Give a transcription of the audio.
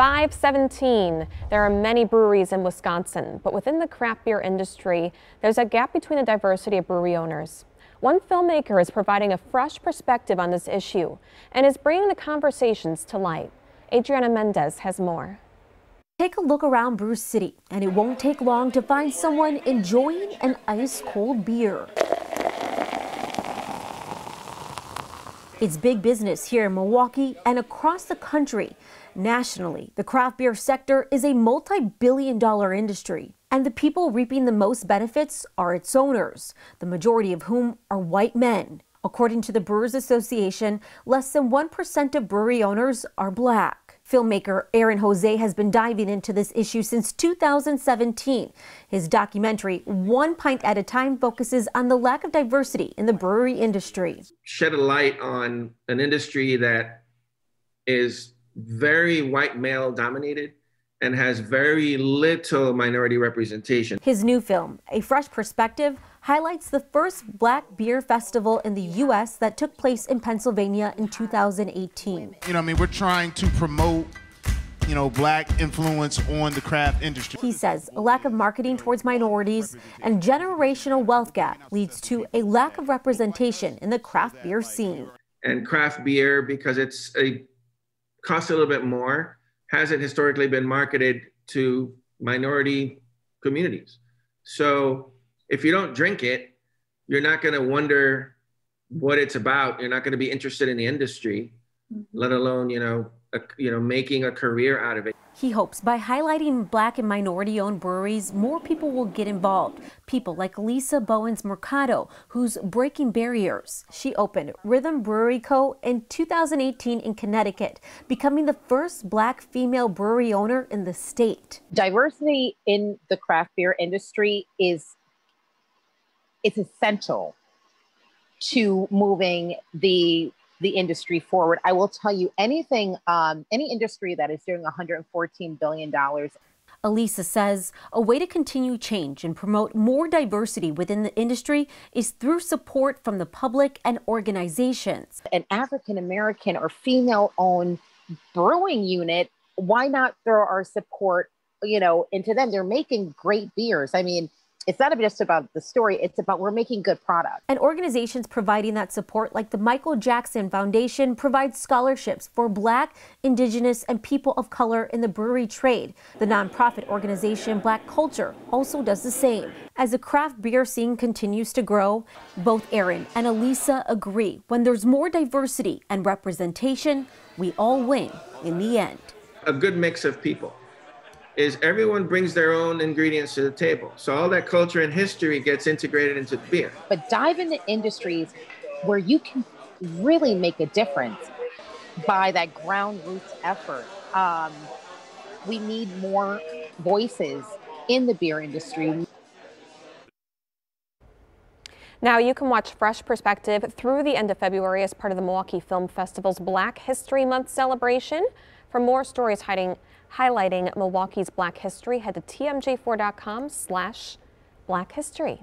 5:17. There are many breweries in Wisconsin, but within the craft beer industry, there's a gap between the diversity of brewery owners. One filmmaker is providing a fresh perspective on this issue and is bringing the conversations to light. Adriana Mendez has more. Take a look around Brewer City, and it won't take long to find someone enjoying an ice-cold beer. It's big business here in Milwaukee and across the country. Nationally, the craft beer sector is a multi-billion-dollar industry, and the people reaping the most benefits are its owners, the majority of whom are white men. According to the Brewers Association, less than 1% of brewery owners are black. Filmmaker Aaron Jose has been diving into this issue since 2017. His documentary, One Pint at a Time, focuses on the lack of diversity in the brewery industry. Shed a light on an industry that is very white male dominated and has very little minority representation. His new film, A Fresh Perspective, highlights the first black beer festival in the U.S. that took place in Pennsylvania in 2018. We're trying to promote, black influence on the craft industry. He says a lack of marketing towards minorities and generational wealth gap leads to a lack of representation in the craft beer scene. And craft beer, because costs a little bit more, hasn't historically been marketed to minority communities. So if you don't drink it, you're not going to wonder what it's about. You're not going to be interested in the industry, let alone, making a career out of it. He hopes by highlighting black and minority-owned breweries, more people will get involved. People like Lisa Bowens Mercado, who's breaking barriers. She opened Rhythm Brewery Co. in 2018 in Connecticut, becoming the first black female brewery owner in the state. Diversity in the craft beer industry it's essential to moving the industry forward. I will tell you, any industry that is doing $114 billion. Elisa says a way to continue change and promote more diversity within the industry is through support from the public and organizations. An African-American or female-owned brewing unit, why not throw our support, into them? They're making great beers. It's not just about the story, it's about we're making good product. And organizations providing that support, like the Michael Jackson Foundation, provides scholarships for Black, Indigenous, and people of color in the brewery trade. The nonprofit organization Black Culture also does the same. As the craft beer scene continues to grow, both Aaron and Elisa agree when there's more diversity and representation, we all win in the end. A good mix of people is everyone brings their own ingredients to the table. So all that culture and history gets integrated into the beer. But dive into industries where you can really make a difference by that ground roots effort. We need more voices in the beer industry. Now you can watch Fresh Perspective through the end of February as part of the Milwaukee Film Festival's Black History Month celebration. For more stories highlighting Milwaukee's Black history, head to tmj4.com/Black History.